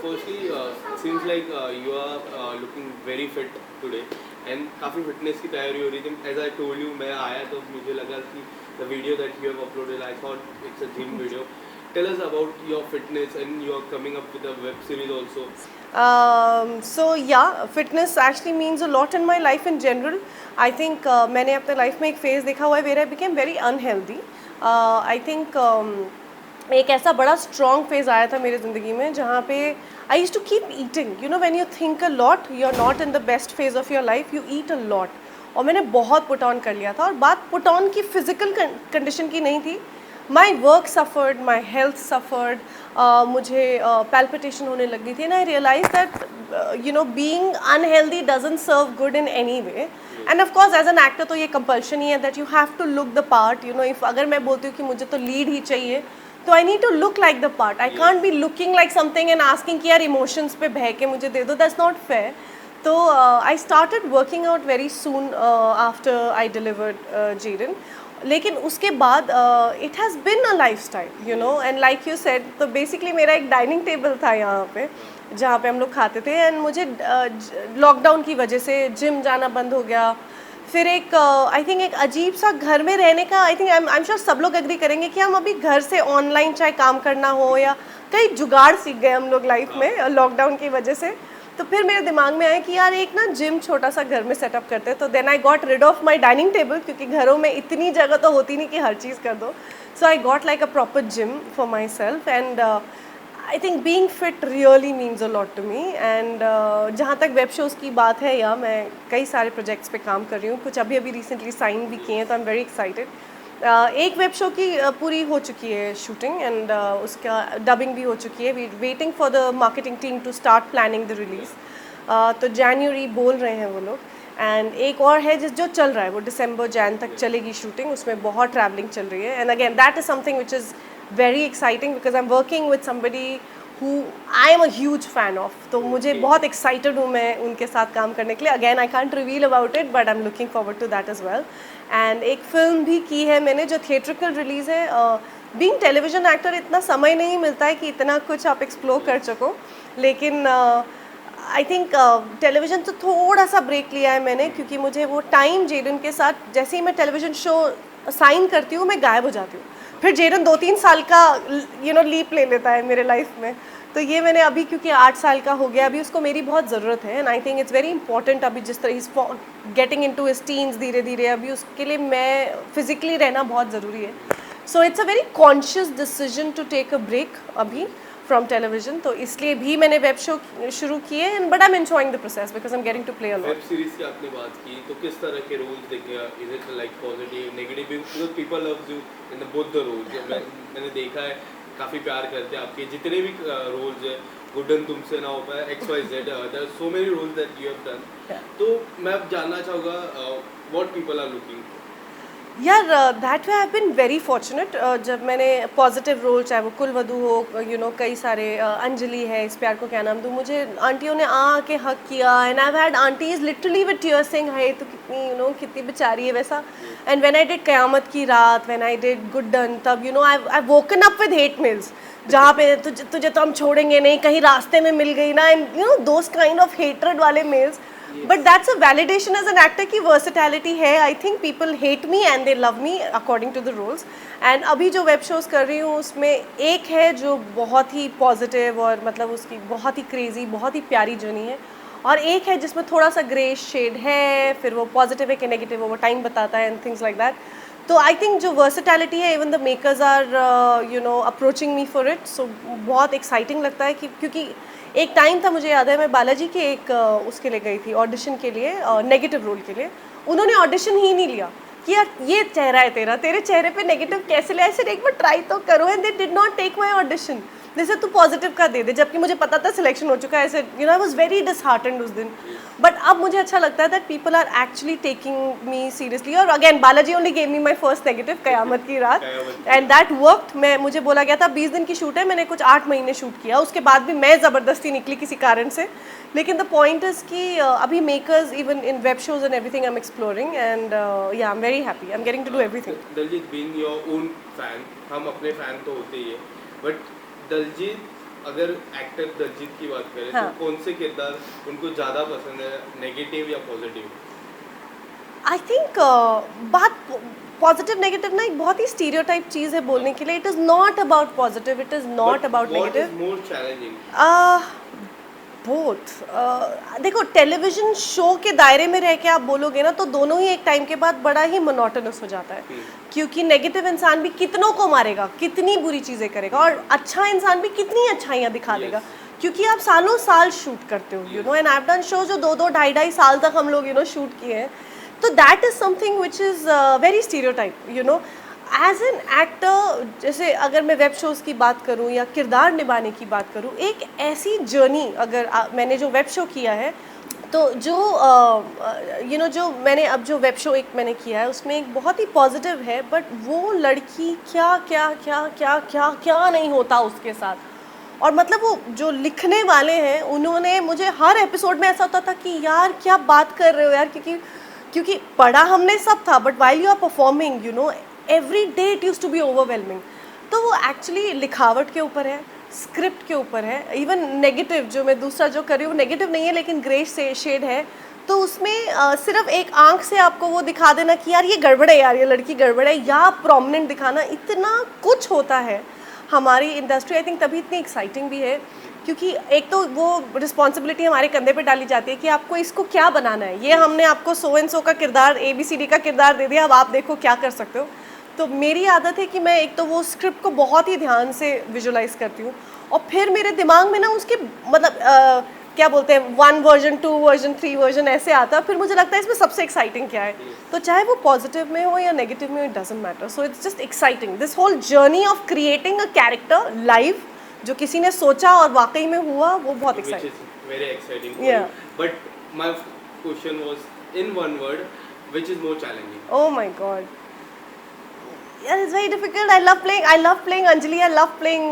firstly, seems like you are looking very fit today, and काफ़ी fitness की तैयारी हो रही थी. As I told you, मैं आया तो मुझे लगा कि the video that you have uploaded, I thought it's a gym video. Tell us about your fitness, and you are coming up with a web series also. So yeah, fitness actually means a lot in my life in general. I think मैंने अपने life में एक phase देखा हुआ है where I became very unhealthy. I think एक ऐसा बड़ा स्ट्रॉन्ग फेज आया था मेरी ज़िंदगी में जहाँ पे I use to keep eating. You know when you think a lot, you are not in the best phase of your life, you eat a lot. और मैंने बहुत पुट ऑन कर लिया था. और बात पुट ऑन की फिजिकल कंडीशन की नहीं थी. My work suffered, my health suffered. मुझे पैल्पिटेशन होने लग गई थी. And I realise that you know being unhealthy doesn't serve good in any way. And of course as an actor तो ये कंपल्शन ही है that you have to look the part. You know if अगर मैं बोलती हूँ कि मुझे तो लीड ही चाहिए, तो I need to look like the part. I can't be looking like something and asking कि यार इमोशंस पे बह के मुझे दे दो. That's not fair. तो I started working out very soon after I delivered जेरन. लेकिन उसके बाद it has been a lifestyle, you know. And like you said, तो बेसिकली मेरा एक डाइनिंग टेबल था यहाँ पे जहाँ पे हम लोग खाते थे. एंड मुझे लॉकडाउन की वजह से जिम जाना बंद हो गया. फिर एक आई थिंक एक अजीब सा घर में रहने का, I think I am sure सब लोग एग्री करेंगे कि हम अभी घर से ऑनलाइन चाहे काम करना हो या कई जुगाड़ सीख गए हम लोग लाइफ में लॉकडाउन की वजह से. तो फिर मेरे दिमाग में आया कि यार एक ना जिम छोटा सा घर में सेटअप करते हैं. तो then I got rid of my dining table, क्योंकि घरों में इतनी जगह तो होती नहीं कि हर चीज़ कर दो. So I got like a proper gym for myself. And I think being fit really means a lot to me. And जहाँ तक वेब शोज़ की बात है, या मैं कई सारे प्रोजेक्ट्स पे काम कर रही हूँ. कुछ अभी रिसेंटली साइन भी किए हैं, तो आई एम वेरी एक्साइटेड. एक वेब शो की पूरी हो चुकी है शूटिंग, एंड उसका डबिंग भी हो चुकी है. We waiting for the marketing team to start planning the release. तो जनवरी बोल रहे हैं वो लोग. एंड एक और है जो चल रहा है, वो दिसंबर जैन तक चलेगी शूटिंग. उसमें बहुत ट्रैवलिंग चल रही है. And again that is something which is very exciting, because I am working with somebody who I am a huge fan of. तो मुझे बहुत एक्साइटेड हूँ मैं उनके साथ काम करने के लिए. Again I can't reveal about it, but I am looking forward to that as well. And एक फिल्म भी की है मैंने जो थिएट्रिकल रिलीज़ है. बीइंग टेलीविजन एक्टर इतना समय नहीं मिलता है कि इतना कुछ आप एक्सप्लोर कर सको. लेकिन आई थिंक टेलीविज़न तो थोड़ा सा ब्रेक लिया है मैंने, क्योंकि मुझे वो टाइम जेरन के साथ, जैसे ही मैं टेलीविज़न शो साइन करती हूँ मैं गायब हो जाती हूँ. फिर जेरन 2-3 साल का यू नो लीप ले लेता है मेरे लाइफ में. तो ये मैंने अभी, क्योंकि 8 साल का हो गया, अभी उसको मेरी बहुत ज़रूरत है. And I think it's very important. अभी जिस तरह is getting into his teens धीरे धीरे, अभी उसके लिए मैं फिजिकली रहना बहुत ज़रूरी है. So it's a very conscious decision to take a break अभी फ्रॉम टेलीविजन. तो इसलिए भी मैंने वेब शो शुरू किए. And but I am enjoying the process because I am getting to play a lot. Web series की आपने बात की, तो किस तरह के रोल्स देखे? Is it like positive, negative? Because people loves you in both the roles. मैंने देखा है काफ़ी प्यार करते हैं आपके जितने भी रोल्स है. गुडन तुमसे ना हो पाए, XYZ, there are so many roles that you have done. तो मैं अब जानना चाहूँगा व्हाट पीपल आर लुकिंग. यार that way I have been very fortunate. जब मैंने पॉजिटिव रोल, चाहे वो कुलवधू हो, यू नो कई सारे अंजलि है, इस प्यार को क्या नाम दूँ, मुझे आंटियों ने आके हक किया. And I have had aunties literally with tears saying हाय तो कितनी यू नो कितनी बेचारी है वैसा. And when I did Qayamat Ki Raat, when I did Gudan, तब you know I woken up with hate mails जहाँ पे तुझे तो हम छोड़ेंगे नहीं, कहीं रास्ते में मिल गई ना. And you know those kind of hatred वाले mails. But that's a validation as an actor की वर्सिटैलिटी है. I think people hate me and they love me according to the roles. And अभी जो वेब शोज़ कर रही हूँ उसमें एक है जो बहुत ही पॉजिटिव और मतलब उसकी बहुत ही क्रेजी, बहुत ही प्यारी जर्नी है. और एक है जिसमें थोड़ा सा ग्रे शेड है, फिर वो पॉजिटिव है कि नेगेटिव है वो टाइम बताता है, एंड थिंग्स लाइक दैट. तो आई थिंक जो वर्सिटैलिटी है, even the makers are you know approaching me for it. So बहुत एक्साइटिंग लगता है कि क्योंकि एक टाइम था, मुझे याद है मैं बालाजी के एक उसके लिए गई थी ऑडिशन के लिए, नेगेटिव रोल के लिए. उन्होंने ऑडिशन ही नहीं लिया कि यार ये चेहरा है तेरा, तेरे चेहरे पे नेगेटिव कैसे ले, ऐसे एक बार ट्राई तो करो. And they did not take my audition. जैसे तू पॉजिटिव का दे दे, जबकि मुझे पता था सिलेक्शन हो चुका है. ऐसे you know I was very disheartened उस दिन. बट अब मुझे अच्छा लगता है that people are actually taking me seriously. और again Balaji only gave me my first negative, Qayamat Ki Raat. And that worked. मैं मुझे बोला गया था 20 दिन की शूट है, मैंने कुछ 8 महीने शूट किया. उसके बाद भी मैं ज़बरदस्ती निकली किसी कारण से. लेकिन द पॉइंट इज़ कि अभी makers even in web shows and everything I am exploring. And yeah I am very happy, I am getting to do everything. Daljeet being your own fan, हम अपने फैन तो होते ही है, बट दलजीत अगर actor Daljit की बात करें हाँ. तो कौन से किरदार उनको ज़्यादा पसंद है, नेगेटिव या पॉजिटिव? आई थिंक बात पॉजिटिव नेगेटिव ना एक बहुत ही स्टीरियोटाइप चीज़ है बोलने के लिए. It is not about positive, it is not about what negative. Is more challenging? Both. देखो, टेलीविजन शो के दायरे में रह के आप बोलोगे ना तो दोनों ही एक टाइम के बाद बड़ा ही मोनोटोनस हो जाता है. क्योंकि नेगेटिव इंसान भी कितनों को मारेगा, कितनी बुरी चीज़ें करेगा, और अच्छा इंसान भी कितनी अच्छाइयाँ दिखा देगा. क्योंकि आप सालों साल शूट करते हो, you know, and I have done show जो 2-2, 2.5 साल तक हम लोग शूट किए हैं. तो that is something which is very stereotype, you know. As an actor, जैसे अगर मैं वेब शोज़ की बात करूं या किरदार निभाने की बात करूं, एक ऐसी जर्नी अगर मैंने जो वेब शो किया है, तो जो जो मैंने अब जो वेब शो एक मैंने किया है उसमें एक बहुत ही पॉजिटिव है, बट वो लड़की क्या क्या क्या क्या क्या क्या नहीं होता उसके साथ. और मतलब वो जो लिखने वाले हैं उन्होंने मुझे हर एपिसोड में ऐसा होता था कि यार क्या बात कर रहे हो यार, क्योंकि पढ़ा हमने सब था, but while you are performing, you know, every day it use to be overwhelming. तो वो एक्चुअली लिखावट के ऊपर है, स्क्रिप्ट के ऊपर है. इवन नेगेटिव जो मैं दूसरा जो कर रही हूँ नेगेटिव नहीं है लेकिन ग्रे से शेड है. तो उसमें सिर्फ एक आंख से आपको वो दिखा देना कि यार ये गड़बड़ है, यार ये लड़की गड़बड़ है, या प्रोमिनेंट दिखाना, इतना कुछ होता है हमारी इंडस्ट्री. आई थिंक तभी इतनी एक्साइटिंग भी है क्योंकि एक तो वो रिस्पॉन्सिबिलिटी हमारे कंधे पे डाली जाती है कि आपको इसको क्या बनाना है. ये हमने आपको सो एंड सो का किरदार, ABCD का किरदार दे दिया, अब आप देखो क्या कर सकते हो. तो मेरी आदत है कि मैं एक तो वो स्क्रिप्ट को बहुत ही ध्यान से विजुलाइज करती हूँ, और फिर मेरे दिमाग में ना उसके मतलब क्या बोलते हैं 1 वर्जन 2 वर्जन 3 वर्जन ऐसे आता है. फिर मुझे लगता है इसमें सबसे एक्साइटिंग क्या है. तो चाहे वो पॉजिटिव में हो या नेगेटिव में हो, it doesn't matter. So it's just exciting, this whole journey of creating a character live, जो किसी ने सोचा और वाकई में हुआ, वो बहुत exciting. Very exciting. Yeah. But my question was in one word, which is more challenging? Oh my god. Yeah, it's very difficult. I love playing Anjali. I love playing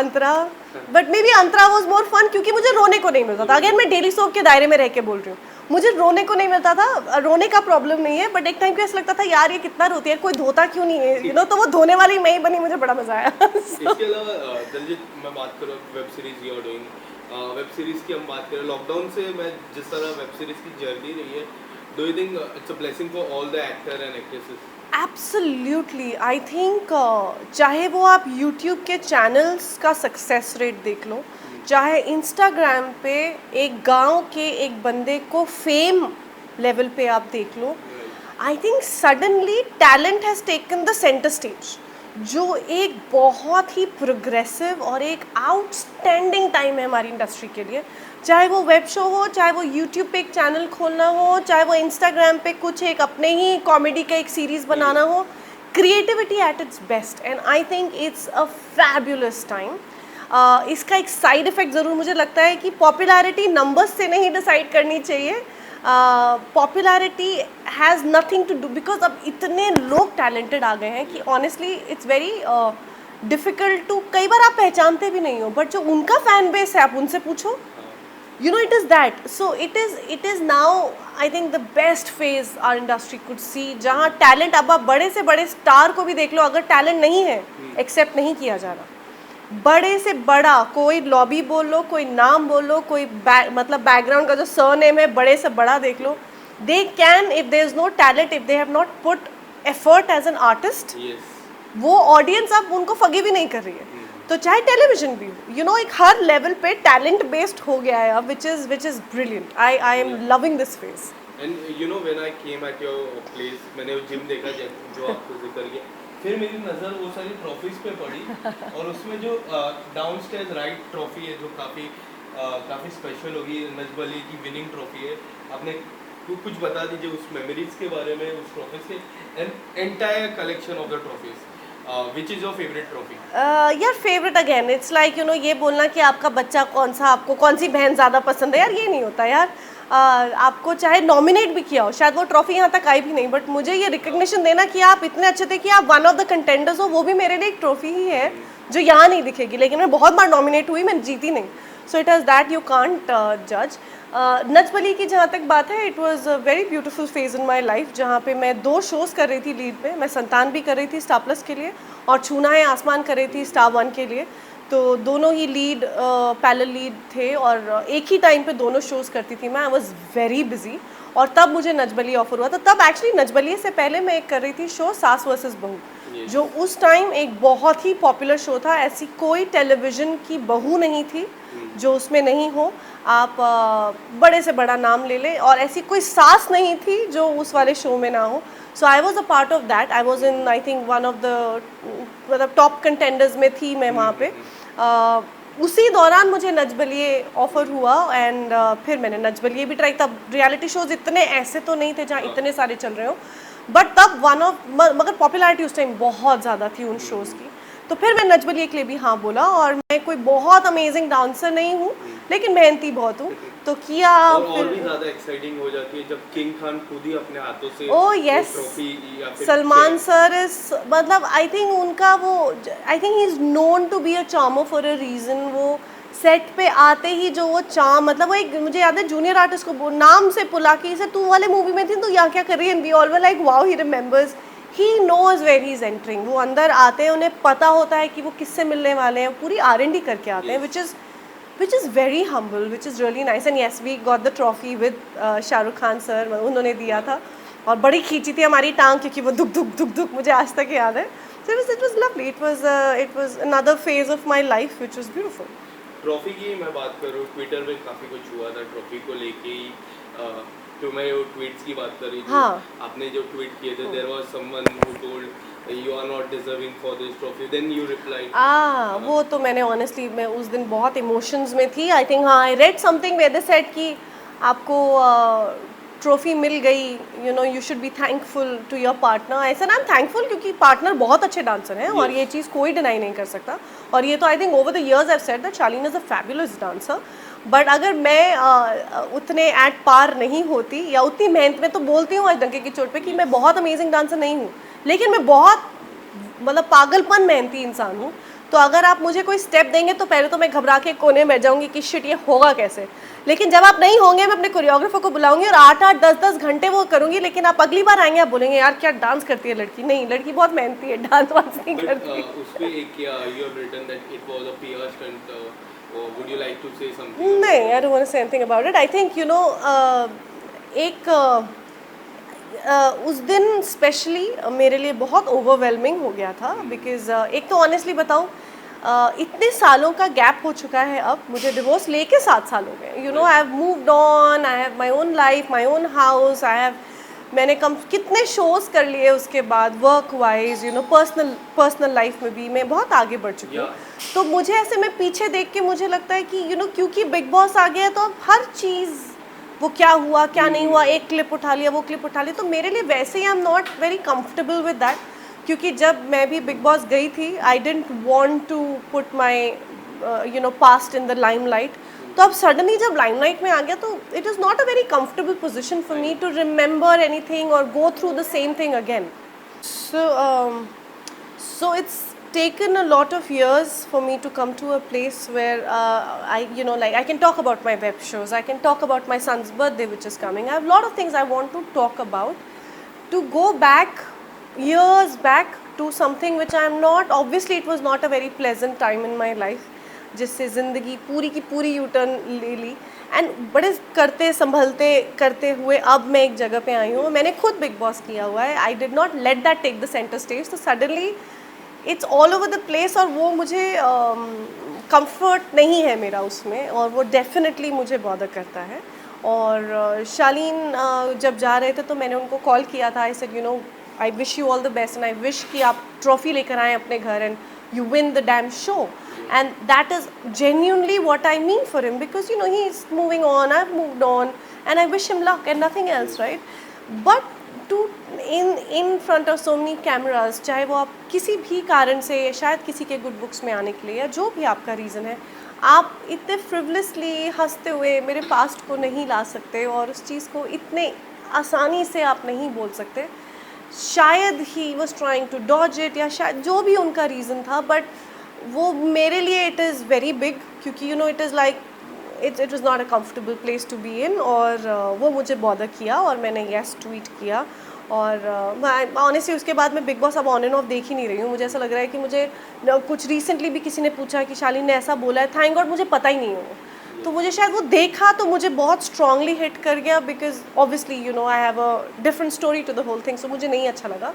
Antara. But maybe Antara was more fun क्योंकि मुझे रोने को नहीं मिलता था. अगर मैं daily soap के दायरे में रह के बोल रही हूँ, मुझे रोने को नहीं मिलता था. रोने का प्रॉब्लम नहीं है, बट एक टाइम पे ऐसा लगता था यार ये कितना रोती है, कोई धोता क्यों नहीं है, यू नो. तो वो धोने वाली मैं ही बनी, मुझे बड़ा मजा आया. इसके अलावा दलजीत, मैं बात करूँ web series you are doing, web series की हम बात करें, लॉकडाउन से मैं जिस तरह वेब सीरीज की जर्नी रही है, do you think it's a blessing for all the actor and actresses? Absolutely. I think चाहे वो आप यूट्यूब के चैनल्स का सक्सेस रेट देख लो, चाहे इंस्टाग्राम पे एक गांव के एक बंदे को फेम लेवल पे आप देख लो, I think suddenly talent has taken the centre stage, जो एक बहुत ही प्रोग्रेसिव और एक आउटस्टैंडिंग टाइम है हमारी इंडस्ट्री के लिए. चाहे वो वेब शो हो, चाहे वो यूट्यूब पे एक चैनल खोलना हो, चाहे वो इंस्टाग्राम पे कुछ एक अपने ही कॉमेडी का एक सीरीज़ बनाना हो, creativity at its best. And I think it's a fabulous time. इसका एक साइड इफ़ेक्ट ज़रूर मुझे लगता है कि पॉपुलैरिटी नंबर्स से नहीं डिसाइड करनी चाहिए. Popularity has nothing to do, because अब इतने लोग टैलेंटेड आ गए हैं कि honestly it's very difficult to, कई बार आप पहचानते भी नहीं हो, बट जो उनका फैन बेस है आप उनसे पूछो, you know, it is that. So it is now I think the best phase our industry could see, जहाँ टैलेंट, अब आप बड़े से बड़े स्टार को भी देख लो, अगर टैलेंट नहीं है एक्सेप्ट नहीं किया जा रहा. बड़े से बड़ा कोई लॉबी बोल लो, कोई नाम बोल लो, कोई मतलब बैकग्राउंड का जो सरनेम है, बड़े से बड़ा देख लो, they can, if there is no talent, if they have not put effort as an artist, वो ऑडियंस अब उनको फगे भी नहीं कर रही है. तो चाहे टेलीविजन भी हो, यू नो, एक हर लेवल पे टैलेंट बेस्ड हो गया है अब, which is brilliant. I am loving this phase. And you know when I came at your place, मैंने वो जिम देखा जो आपको जिक्र किया, फिर मेरी नज़र वो सारी ट्रॉफीज पे पड़ी, और उसमें जो डाउनस्टेयर्स राइट ट्रॉफी है जो काफ़ी स्पेशल होगी, नजब अली की विनिंग ट्रॉफी है. आपने कुछ बता दीजिए उस मेमोरीज के बारे में, उस ट्रॉफीज के and entire collection of the trophies. Which is your favorite trophy? यार favourite again, it's like you know, ये बोलना कि आपका बच्चा कौन सा, आपको कौन सी बहन ज़्यादा पसंद है, यार ये नहीं होता यार. आपको चाहे नॉमिनेट भी किया हो, शायद वो ट्रॉफी यहाँ तक आई भी नहीं, बट मुझे ये रिकग्निशन देना कि आप इतने अच्छे थे कि आप वन ऑफ द कंटेंडर्स हो, वो भी मेरे लिए एक ट्रॉफी ही है जो यहाँ नहीं दिखेगी. लेकिन मैं बहुत बार नॉमिनेट हुई, मैंने जीती नहीं. So it is that, you can't जज. नजब अली की जहाँ तक बात है, it was a very beautiful phase in my life, जहाँ पे मैं 2 शोज़ कर रही थी लीड में. मैं संतान भी कर रही थी स्टार प्लस के लिए, और छूना है आसमान कर रही थी स्टार 1 के लिए. तो दोनों ही लीड पैरेलल लीड थे और एक ही टाइम पे दोनों शोज़ करती थी मैं। आई वॉज वेरी बिजी और तब मुझे नचबली ऑफर हुआ था। तब एक्चुअली नचबली से पहले मैं एक कर रही थी शो सास वर्सेस बहू, जो उस टाइम एक बहुत ही पॉपुलर शो था। ऐसी कोई टेलीविज़न की बहू नहीं थी जो उसमें नहीं हो। आप बड़े से बड़ा नाम ले लें, और ऐसी कोई सास नहीं थी जो उस वाले शो में ना हो। So I was a part of that. I was in I think one of the मतलब टॉप कंटेंडर्स में थी मैं वहाँ पे। उसी दौरान मुझे नच बलिए ऑफर हुआ एंड फिर मैंने नच बलिए भी ट्राई। तब रियलिटी शोज इतने ऐसे तो नहीं थे जहाँ इतने सारे चल रहे हो, बट तब वन ऑफ मगर पॉपुलैरिटी उस टाइम बहुत ज़्यादा थी उन शोज़ की। तो फिर मैं नच बलिए के लिए भी हाँ बोला। और मैं कोई बहुत अमेजिंग डांसर नहीं हूँ, लेकिन मेहनती बहुत हूँ, तो किया। और भी ज़्यादा एक्साइटिंग हो जाती है जब किंग खान खुद ही अपने हाथों से oh yes, Salman sir is मतलब आई थिंक उनका वो I think he is known to be a charmer for a reason. वो सेट पे आते ही जो वो चार्म, मतलब वो एक मुझे याद है जूनियर आर्टिस्ट को नाम से पुला के इसे तू वाले मूवी में थी तो यहाँ क्या कर रही है, and we all were like wow he remembers, he knows where he is entering. वो अंदर आते हैं, उन्हें पता होता है कि वो किससे मिलने वाले हैं, पूरी R&D करके आते हैं, which is very humble, which is really nice. And yes, we got the trophy with Shahrukh Khan sir, उन्होंने दिया था और बड़ी खींची थी हमारी टांग, क्योंकि वो दुख दुख दुख दुख मुझे आज तक याद है। So it was lovely. It was another phase of my life which was beautiful. Trophy की मैं बात करूँ, ट्विटर पे काफ़ी कुछ हुआ था ट्रॉफी को लेके ही। तो मैं वो ट्वीट्स की बात कर रही थी। हाँ। आपने जो ट्वीट किए थे, there was someone who told you are not deserving for this trophy, then you replied. वो तो मैंने ऑनेस्टली मैं उस दिन बहुत इमोशंस में थी। आई थिंक हाँ, I read something where they said कि आपको ट्रॉफी मिल गई, you know you should be thankful to your partner. ऐसा ना, आई एम थैंकफुल क्योंकि पार्टनर बहुत अच्छे डांसर हैं और ये चीज़ कोई डिनाई नहीं कर सकता। और ये तो I think over the years I have said that Shalin is a fabulous dancer. But अगर मैं उतने एट पार नहीं होती या उतनी मेहनत में, तो बोलती हूँ आज डंके की चोट पे कि मैं बहुत अमेजिंग डांसर नहीं हूँ, लेकिन मैं बहुत मतलब पागलपन मेहनती इंसान हूँ। तो अगर आप मुझे कोई स्टेप देंगे तो पहले तो मैं घबरा के कोने में बैठ जाऊँगी कि शिट ये होगा कैसे, लेकिन जब आप नहीं होंगे मैं अपने कोरियोग्राफर को बुलाऊंगी और 8-8 10-10 घंटे वो करूँगी, लेकिन आप अगली बार आएंगे आप बोलेंगे यार क्या डांस करती है लड़की। नहीं, लड़की बहुत मेहनती है, डांस वांस नहीं करती। उस पे एक you have written that it was a PR stunt, would you like to say something? नहीं, I don't want to say anything about it. I think you know एक उस दिन स्पेशली मेरे लिए बहुत ओवरवेलमिंग हो गया था, बिकॉज एक तो ऑनेस्टली बताऊँ, इतने सालों का गैप हो चुका है। अब मुझे डिवोर्स लेके 7 साल हो गए। You know I have moved on, I have my own life, my own house, मैंने कितने शोज़ कर लिए उसके बाद, work wise, you know personal life में भी मैं बहुत आगे बढ़ चुकी हूँ। तो मुझे ऐसे में पीछे देख के मुझे लगता है कि यू नो क्योंकि बिग बॉस आ गया है तो अब हर चीज़, वो क्या हुआ क्या नहीं हुआ, एक क्लिप उठा लिया, वो क्लिप उठा लिया, तो मेरे लिए वैसे ही I am not very comfortable with that. क्योंकि जब मैं भी बिग बॉस गई थी, I didn't want to put my you know past in the limelight. तो अब सडनली जब लाइमलाइट में आ गया तो it is not a very comfortable position for me to remember anything और go through the same thing again. So it's taken a lot of years for me to come to a place where I can talk about my web shows, I can talk about my son's birthday which is coming. I have a lot of things I want to talk about. To go back years back to something which I am not, obviously it was not a very pleasant time in my life, जिससे ज़िंदगी पूरी की पूरी U turn ले ली, and बड़े करते संभलते करते हुए अब मैं एक जगह पे आई हूँ। मैंने खुद बिग बॉस किया हुआ है, I did not let that take the centre stage. तो suddenly it's all over the place और वो मुझे कंफर्ट नहीं है मेरा उसमें, और वो डेफिनेटली मुझे बॉदर करता है। और शालीन जब जा रहे थे तो मैंने उनको कॉल किया था, I said you know I wish you all the best and I wish कि आप ट्रॉफी लेकर आएँ अपने घर and you win the damn show. And that is genuinely what I mean for him, because you know he's moving on, I've moved on, and I wish him luck and nothing else, right? But to in front of so many cameras, चाहे वो आप किसी भी कारण से, शायद किसी के गुड बुक्स में आने के लिए या जो भी आपका रीज़न है, आप इतने फ्रिवलेसली हंसते हुए मेरे पास्ट को नहीं ला सकते और उस चीज़ को इतने आसानी से आप नहीं बोल सकते। शायद he was trying to dodge it, या शायद जो भी उनका रीज़न था, बट वो मेरे लिए इट इज़ वेरी बिग, क्योंकि you know it is like it is not a comfortable place to be in. और वो मुझे बॉदर किया और मैंने येस ट्वीट किया और ऑनेस्टली उसके बाद मैं बिग बॉस अब ऑन एंड ऑफ देख ही नहीं रही हूँ. मुझे ऐसा लग रहा है कि मुझे कुछ रिसेंटली भी किसी ने पूछा कि शालीन ने ऐसा बोला है, थैंक गॉड मुझे पता ही नहीं हो. तो मुझे शायद वो देखा तो मुझे बहुत स्ट्रांगली हिट कर गया, because obviously you know I have a different story to the whole thing. So मुझे नहीं अच्छा लगा,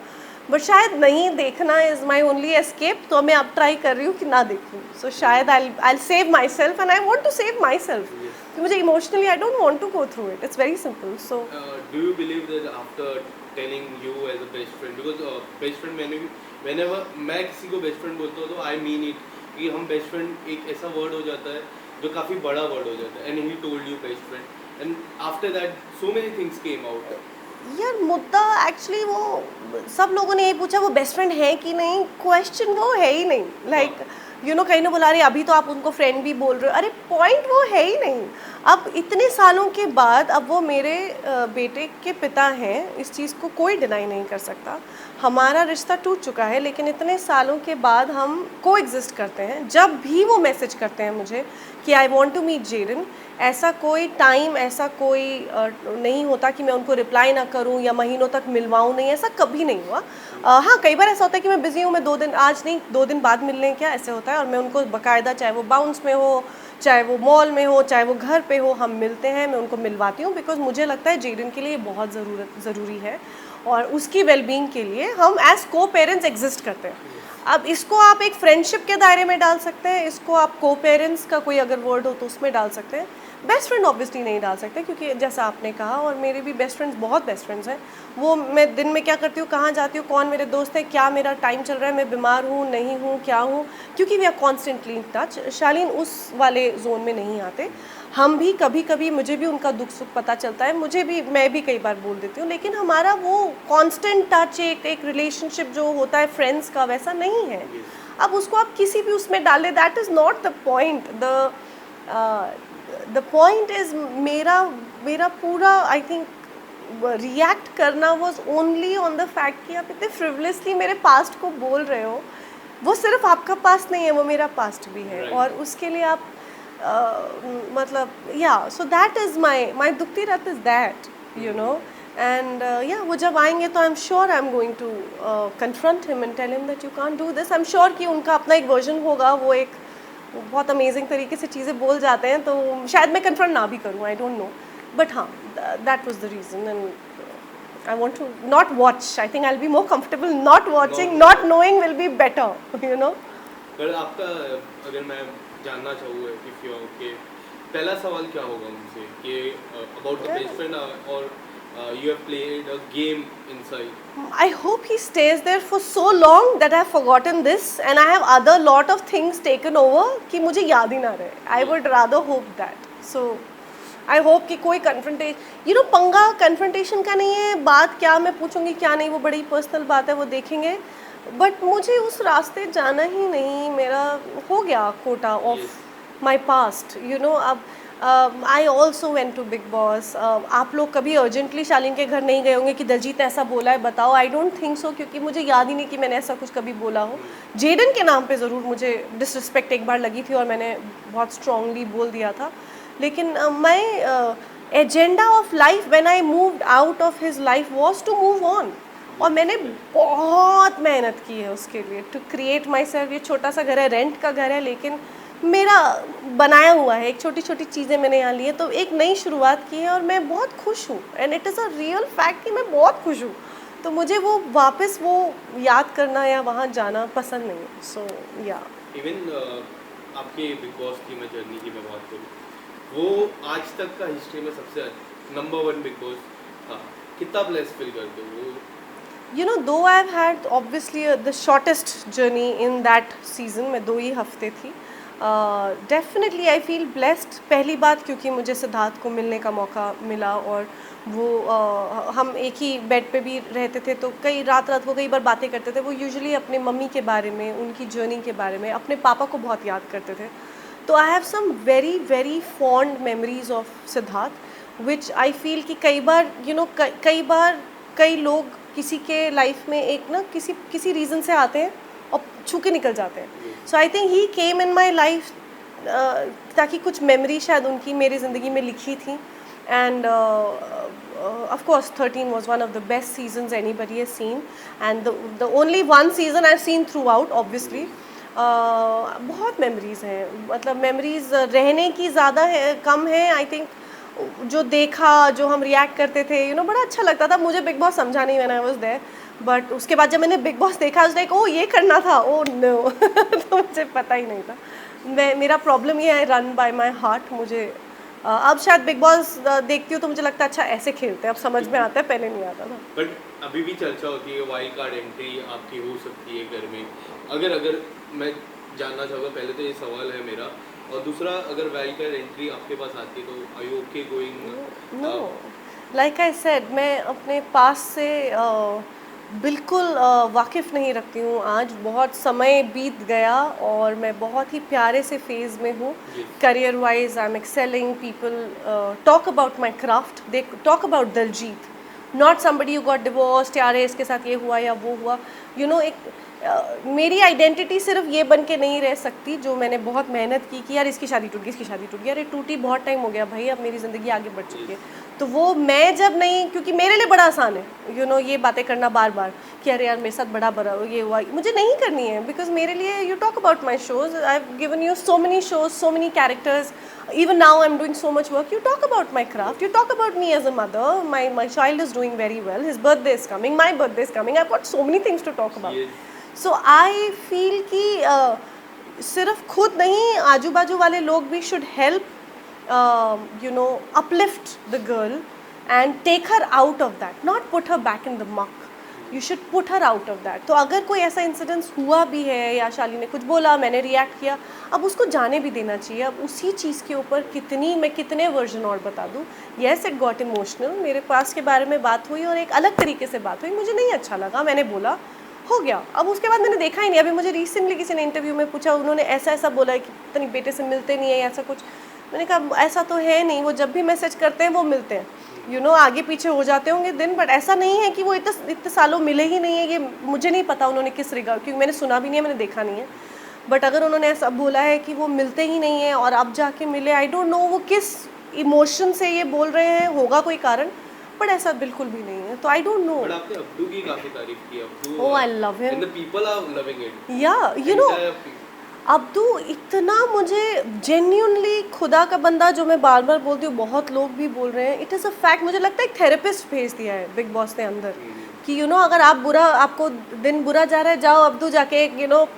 बट शायद नहीं देखना इज़ माई ओनली एस्केप. तो मैं अब ट्राई कर रही हूँ कि ना देखूँ. सो शायद I save myself and I want to save myself. मुझे emotionally I don't want to go through it. It's very simple. So do you believe that after telling you as a best friend, because best friend मैंने भी whenever मैं किसी को best friend बोलता हूँ तो I mean it कि हम बेस्ट फ्रेंड एक ऐसा वर्ड हो जाता है जो काफ़ी बड़ा वर्ड हो जाता है. And he told you best friend and after that so many things came out. यार मुद्दा एक्चुअली वो सब लोगों ने ये पूछा वो बेस्ट फ्रेंड है कि नहीं. क्वेश्चन वो है ही नहीं. लाइक यू नो कहीं ना बुला रही अभी तो आप उनको फ्रेंड भी बोल रहे हो. अरे पॉइंट वो है ही नहीं. अब इतने सालों के बाद अब वो मेरे बेटे के पिता हैं, इस चीज़ को कोई डिनाई नहीं कर सकता. हमारा रिश्ता टूट चुका है, लेकिन इतने सालों के बाद हम को एग्जिस्ट करते हैं. जब भी वो मैसेज करते हैं मुझे कि I want to meet Jaydon, ऐसा कोई टाइम ऐसा कोई नहीं होता कि मैं उनको रिप्लाई ना करूं या महीनों तक मिलवाऊं नहीं. ऐसा कभी नहीं हुआ. हाँ कई बार ऐसा होता है कि मैं बिज़ी हूँ, मैं 2 दिन आज नहीं 2 दिन बाद मिल लें क्या, ऐसे होता है. और मैं उनको बाकायदा, चाहे वो बाउंस में हो, चाहे वो मॉल में हो, चाहे वो घर पे हो, हम मिलते हैं. मैं उनको मिलवाती हूँ बिकॉज मुझे लगता है जेडन के लिए बहुत ज़रूरी है और उसकी वेलबींग के लिए हम एज को पेरेंट्स एग्जिस्ट करते हैं. अब इसको आप एक फ्रेंडशिप के दायरे में डाल सकते हैं, इसको आप को पेरेंट्स का कोई अगर वर्ड हो तो उसमें डाल सकते हैं. बेस्ट फ्रेंड ऑब्वियसली नहीं डाल सकते, क्योंकि जैसा आपने कहा, और मेरे भी बेस्ट फ्रेंड्स बहुत बेस्ट फ्रेंड्स हैं. वो मैं दिन में क्या करती हूँ, कहाँ जाती हूँ, कौन मेरे दोस्त है, क्या मेरा टाइम चल रहा है, मैं बीमार हूँ नहीं हूँ, क्या हूँ, क्योंकि we are constantly in touch. Shalin उस वाले जोन में नहीं आते. हम भी कभी कभी मुझे भी उनका दुख सुख पता चलता है, मुझे भी, मैं भी कई बार बोल देती हूँ, लेकिन हमारा वो कांस्टेंट टच एक रिलेशनशिप जो होता है फ्रेंड्स का वैसा नहीं है. अब उसको आप किसी भी उसमें डालें, that is not the point. The point is मेरा पूरा आई थिंक रिएक्ट करना was only on the fact कि आप इतने फ्रिवलेसली मेरे पास्ट को बोल रहे हो. वो सिर्फ आपका पास्ट नहीं है, वो मेरा पास्ट भी है. और उसके लिए आप मतलब या सो दैट इज़ माई दुखती रात is that you know. And या वो जब आएंगे तो I am sure I am going to confront him and tell him that you can't do this. I am sure कि उनका अपना एक वर्जन होगा, वो एक बहुत अमेजिंग तरीके से चीज़ें बोल जाते हैं, तो शायद मैं कन्फ्रंट ना भी करूँ, आई डोंट नो. बट हाँ, that was the reason. And I want to not watch. I think I'll be more comfortable not watching. Not knowing will be better, you know. पर आपका अगर मैं जानना चाहूँगा if you are okay, पहला सवाल क्या होगा उनसे कि about the best friend और you have played a game inside. I hope he stays there for so long that I have forgotten this and I have other lot of things taken over कि मुझे याद ही ना रहे. I would rather hope that. So I hope कि कोई confrontation, you know, पंगा confrontation का नहीं है. बात क्या मैं पूछूंगी क्या नहीं, वो बड़ी पर्सनल बात है, वो देखेंगे. बट मुझे उस रास्ते जाना ही नहीं. मेरा हो गया quota of my past, you know. अब I also went to Bigg Boss. आप लोग कभी अर्जेंटली शालीन के घर नहीं गए होंगे कि दलजीत ऐसा बोला है, बताओ. आई डोंट थिंक सो, क्योंकि मुझे याद ही नहीं कि मैंने ऐसा कुछ कभी बोला हो. जेडन के नाम पे ज़रूर मुझे डिसरिस्पेक्ट एक बार लगी थी और मैंने बहुत स्ट्रांगली बोल दिया था. लेकिन my agenda of life when I moved out of his life was to move on. और मैंने बहुत मेहनत की है उसके लिए, टू क्रिएट माई सेल्फ. ये छोटा सा घर है, रेंट का घर है, लेकिन मेरा बनाया हुआ है. एक छोटी छोटी चीज़ें मैंने यहाँ ली है, तो एक नई शुरुआत की है और मैं बहुत खुश हूँ. And it is a real fact कि मैं बहुत खुश हूँ. तो मुझे वो वापस वो याद करना या वहाँ जाना पसंद नहीं है. सो या इवन आपके बिग बॉस की मैं जर्नी की मैं बात करूँ, वो आज तक का हिस्ट्री में सबसे नंबर 1 बिग बॉस था. कितना ब्लेस फील करते हो वो? You know, though I've had obviously the shortest journey in that season, मैं 2 ही हफ्ते थी. Definitely I feel blessed. पहली बात क्योंकि मुझे सिद्धार्थ को मिलने का मौका मिला और वो हम एक ही बेड पे भी रहते थे, तो कई रात को कई बार बातें करते थे. वो यूजुअली अपने मम्मी के बारे में, उनकी जर्नी के बारे में, अपने पापा को बहुत याद करते थे. तो I have some very very fond memories of Siddharth which I feel कि कई बार यू नो कई बार कई लोग किसी के लाइफ में एक ना किसी रीज़न से आते हैं और छू के निकल जाते हैं. सो आई think he came in my life ताकि कुछ मेमोरी शायद उनकी मेरी ज़िंदगी में लिखी थी. and of course 13 was one of the best seasons anybody has seen, and the only one season I've seen throughout obviously. बहुत मेमोरीज हैं, मतलब मेमोरीज रहने की ज़्यादा है कम है आई थिंक। जो देखा, जो हम रिएक्ट करते थे, बड़ा अच्छा लगता था। मुझे बिग बॉस समझा नहीं when I was there, but उसके बाद जब मैंने बिग बॉस देखा, लाइक ओ ये करना था, ओ नो तो मुझे पता ही नहीं था। मेरा प्रॉब्लम ये है, रन बाय माई हार्ट। मुझे अब शायद बिग बॉस देखती हूँ तो मुझे लगता है अच्छा ऐसे खेलते हैं, अब समझ में आता है, पहले नहीं आता था। बट अभी भी चर्चा होती है वाइल्ड कार्ड एंट्री आपकी हो सकती है घर में। अगर मैं जानना चाहूँगा, पहले तो ये सवाल है मेरा, और दूसरा अगर वाइल्ड कार्ड एंट्री आपके पास आती है तो are you okay going? No, like I said, मैं अपने पास से बिल्कुल वाकिफ़ नहीं रखती हूँ। आज बहुत समय बीत गया और मैं बहुत ही प्यारे से फेज़ में हूँ। Career wise I am excelling, people talk about my craft, they talk about Daljeet, not somebody who got divorced, यार इसके साथ ये हुआ या वो हुआ। एक मेरी आइडेंटिटी सिर्फ ये बन के नहीं रह सकती जो मैंने बहुत मेहनत की कि यार इसकी शादी टूट गई, इसकी शादी टूट गई, अरे टूटी बहुत टाइम हो गया भाई, अब मेरी ज़िंदगी आगे बढ़ चुकी है। तो वो मैं जब नहीं, क्योंकि मेरे लिए बड़ा आसान है ये बातें करना बार बार कि अरे यार मेरे साथ बड़ा ये हुआ, मुझे नहीं करनी है। बिकॉज मेरे लिए you talk about my shows, I have given you so many shows, so many characters, even now I'm doing so much work. You talk about my craft, you talk about me as a mother. My child is doing very well, his birthday is coming, my birthday is coming, I've got so many things to talk about. So I feel कि सिर्फ खुद नहीं, आजू बाजू वाले लोग भी should help uplift the girl and take her out of that, not put her back in the muck. You should put her out of that. तो अगर कोई ऐसा इंसिडेंस हुआ भी है या शाली ने कुछ बोला, मैंने रिएक्ट किया, अब उसको जाने भी देना चाहिए। अब उसी चीज़ के ऊपर मैं कितने वर्जन और बता दूँ। येस इट गॉट इमोशनल, मेरे पास के बारे में बात हुई और एक अलग तरीके से बात हुई, मुझे नहीं अच्छा लगा, मैंने बोला, हो गया। अब उसके बाद मैंने देखा ही नहीं। अभी मुझे रिसेंटली किसी ने इंटरव्यू में पूछा, उन्होंने ऐसा बोला है कि पता नहीं बेटे से मिलते नहीं है ऐसा कुछ। मैंने कहा ऐसा तो है नहीं, वो जब भी मैसेज करते हैं वो मिलते हैं, आगे पीछे हो जाते होंगे दिन, बट ऐसा नहीं है कि वो इतने सालों मिले ही नहीं है। ये मुझे नहीं पता उन्होंने किस रिगार्ड, क्योंकि मैंने सुना भी नहीं है, मैंने देखा नहीं है। बट अगर उन्होंने ऐसा बोला है कि वो मिलते ही नहीं है और अब जाके मिले, आई डोंट नो वो किस इमोशन से ये बोल रहे हैं, होगा कोई कारण, बट ऐसा बिल्कुल भी नहीं है। तो आई डोंट नो। बट आपने अब्दू की काफी तारीफ की। Abdu, oh I love him and the people are loving it. या अब्दू इतना, मुझे जेन्युइनली खुदा का बंदा, जो मैं बार बार बोलती हूँ, बहुत लोग भी बोल रहे हैं, इट इज़ अ फैक्ट। मुझे लगता है एक थेरेपिस्ट भेज दिया है बिग बॉस ने अंदर कि अगर आपको दिन बुरा जा रहा है, जाओ अब्दू जाके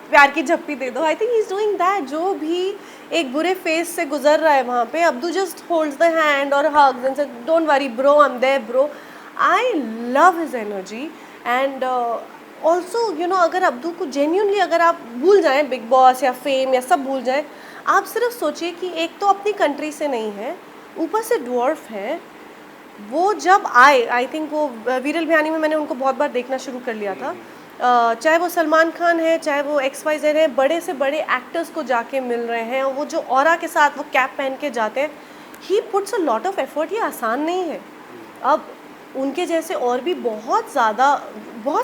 प्यार की झप्पी दे दो। आई think he is doing that. जो भी एक बुरे फेस से गुजर रहा है वहाँ पे, Abdu just holds the hand और hugs and said don't worry bro, I am there bro. I love his energy and also अगर अब्दू को जेन्यूनली, अगर आप भूल जाएं बिग बॉस या फेम या सब भूल जाएं, आप सिर्फ सोचिए कि एक तो अपनी कंट्री से नहीं है, ऊपर से ड्वार्फ है। वो जब आए, आई थिंक वो वीरल भियानी में मैंने उनको बहुत बार देखना शुरू कर लिया था, चाहे वो सलमान खान है, चाहे वो XYZ है, बड़े से बड़े एक्टर्स को जाके मिल रहे हैं, और वो जो ऑरा के साथ वो कैप पहन के जाते हैं, he puts a lot of effort. ये आसान नहीं है। अब उनके जैसे और भी बहुत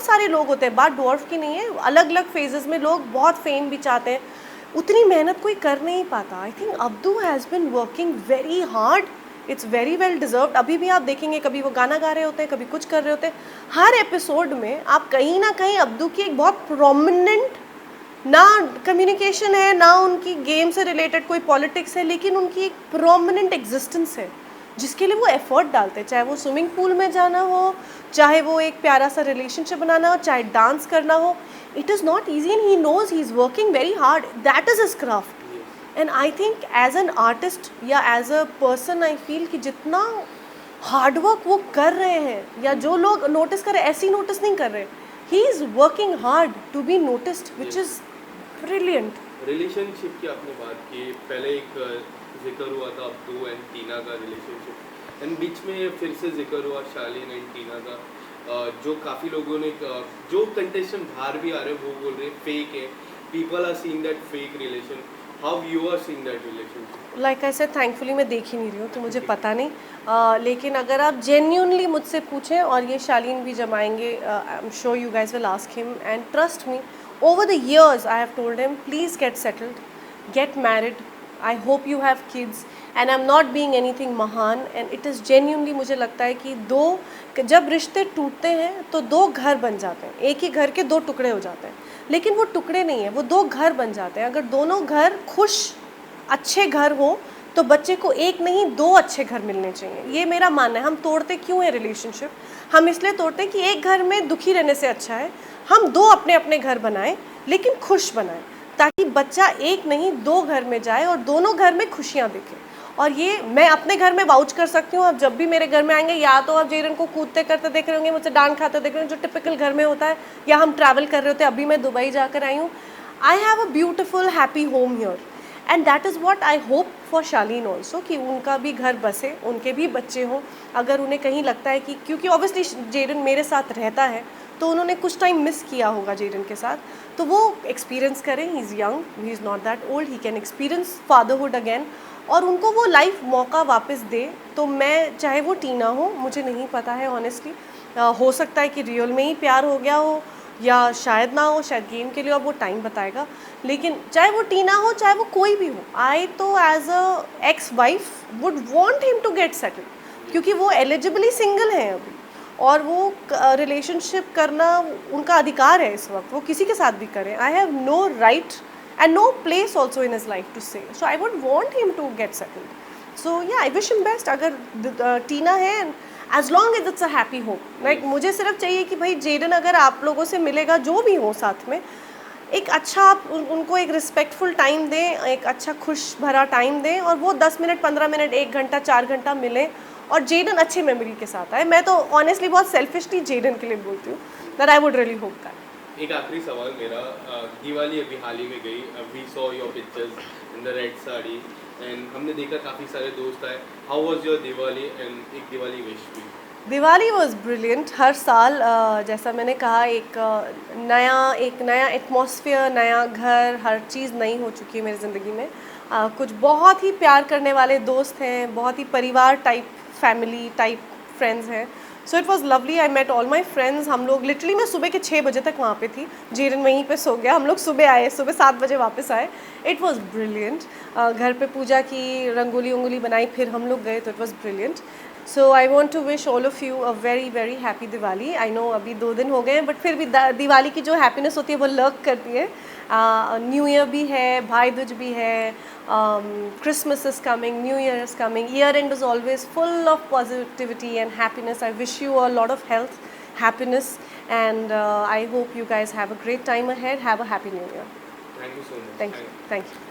सारे लोग होते हैं, बात ड्वार्फ की नहीं है, अलग अलग फेजेस में लोग बहुत फेम भी चाहते हैं, उतनी मेहनत कोई कर नहीं पाता। I think Abdu has been working very hard, it's very well deserved. अभी भी आप देखेंगे, कभी वो गाना गा रहे होते हैं, कभी कुछ कर रहे होते हैं, हर एपिसोड में आप कहीं ना कहीं अब्दू की एक बहुत प्रोमिनेंट, ना कम्युनिकेशन है, ना उनकी गेम से रिलेटेड कोई पॉलिटिक्स है, लेकिन उनकी एक प्रोमिनेंट एग्जिस्टेंस है जिसके लिए वो एफर्ट डालते हैं। चाहे वो स्विमिंग पूल में जाना हो, चाहे वो एक प्यारा सा रिलेशनशिप बनाना हो, चाहे डांस करना हो, it is not easy and he knows he is working very hard. That is his craft. And I think as an artist या as a person, I feel कि जितना हार्डवर्क वो कर रहे हैं, या जो लोग नोटिस कर रहे हैं, ऐसे ही नोटिस नहीं कर रहे, he is working hard to be noticed, which is brilliant. Relationship की आपने बात की, पहले एक जिक्र हुआ था अब्दू एंड टीना का रिलेशनशिप, एंड बीच में फिर से जिक्र हुआ शालीन एंड टीना का, जो काफ़ी लोगों ने, जो कंटेस्टेंट बाहर भी आ रहे हैं वो बोल रहे हैं फेक है, people are seeing that fake relation, how you are seeing that relationship? Like I said, thankfully मैं देख ही नहीं रही हूँ तो मुझे पता नहीं, लेकिन अगर आप जेन्यूनली मुझसे पूछें, और ये शालीन भी जमाएंगे, I am sure you guys will ask him, and trust me, over the years I have told him, please get settled, get married, I hope you have kids, and I am not being anything महान, and it is genuinely मुझे लगता है कि जब रिश्ते टूटते हैं तो दो घर बन जाते हैं, एक ही घर के दो टुकड़े हो जाते हैं, लेकिन वो टुकड़े नहीं है, वो दो घर बन जाते हैं। अगर दोनों घर खुश अच्छे घर हो तो बच्चे को एक नहीं दो अच्छे घर मिलने चाहिए, ये मेरा मानना है। हम तोड़ते क्यों है रिलेशनशिप? हम इसलिए तोड़ते हैं कि एक घर में दुखी रहने से अच्छा है हम दो अपने अपने घर बनाएं, लेकिन खुश बनाएं, ताकि बच्चा एक नहीं दो घर में जाए और दोनों घर में खुशियाँ देखे। और ये मैं अपने घर में वाउच कर सकती हूँ। आप जब भी मेरे घर में आएंगे, या तो आप जेरन को कूदते करते देख रहे होंगे, मुझसे डांट खाते देख रहे होंगे, जो टिपिकल घर में होता है, या हम ट्रैवल कर रहे होते हैं। अभी मैं दुबई जाकर आई हूँ। I have a beautiful happy home here, and that is what I hope for Shalin also, कि उनका भी घर बसे, उनके भी बच्चे हों। अगर उन्हें कहीं लगता है कि, क्योंकि ऑब्वियसली जेरन मेरे साथ रहता है तो उन्होंने कुछ टाइम मिस किया होगा जेरन के साथ, तो वो एक्सपीरियंस करें। He is young, he is not that old, he can experience fatherhood again, और उनको वो लाइफ मौका वापस दे। तो मैं, चाहे वो टीना हो, मुझे नहीं पता है ऑनेस्टली, हो सकता है कि रियल में ही प्यार हो गया हो, या शायद ना हो, शायद गेम के लिए, अब वो टाइम बताएगा। लेकिन चाहे वो टीना हो, चाहे वो कोई भी हो, आई तो as a ex wife would want him to get settled, क्योंकि वो एलिजिबली सिंगल हैं अभी, और वो रिलेशनशिप करना उनका अधिकार है इस वक्त, वो किसी के साथ भी करें। I have no right and no place also in his life to say, so I would want him to get settled. So yeah, I wish him best. अगर टीना है, as long as it's a happy home, like मुझे सिर्फ चाहिए कि भाई Jadon अगर आप लोगों से मिलेगा, जो भी हो साथ में, एक अच्छा आप उनको एक रिस्पेक्टफुल टाइम दें, एक अच्छा खुश भरा टाइम दें, और वो 10 मिनट 15 मिनट 1 घंटा 4 घंटा मिले, और जेडन अच्छी मेमोरी के साथ आए। मैं तो ऑनेस्टली बहुत सेल्फिशली जेडन के लिए बोलती हूँ, that I would really hope that. एक आखिरी सवाल मेरा, दिवाली अभी हाल ही में गई, we saw your pictures in the red sari, and हमने देखा काफ़ी सारे दोस्त आए। How was your Diwali, and एक दिवाली विश भी? Diwali was brilliant. हर साल जैसा मैंने कहा, एक नया एटमॉस्फेयर, नया घर, हर चीज़ नई हो चुकी है मेरी ज़िंदगी में। कुछ बहुत ही प्यार करने वाले दोस्त हैं, बहुत ही परिवार टाइप, फैमिली टाइप फ्रेंड्स हैं। So it was lovely, I met all my friends. हम लोग लिटरली, मैं सुबह के 6 बजे तक वहाँ पे थी, जेरन वहीं पे सो गया, हम लोग सुबह आए, सुबह 7 बजे वापस आए। It was brilliant. घर पे पूजा की, रंगोली वंगोली बनाई, फिर हम लोग गए, तो it was brilliant. So I want to wish all of you a very very happy Diwali. I know अभी 2 दिन हो गए हैं, बट फिर भी दिवाली की जो हैप्पीनेस होती है वो लर्क करती है। न्यू ईयर भी है, भाई दूज भी है, Christmas is coming, New Year is coming, year end is always full of positivity and happiness. I wish you a lot of health, happiness, and I hope you guys have a great time ahead. Have a happy New Year. Thank you so much. Thank you.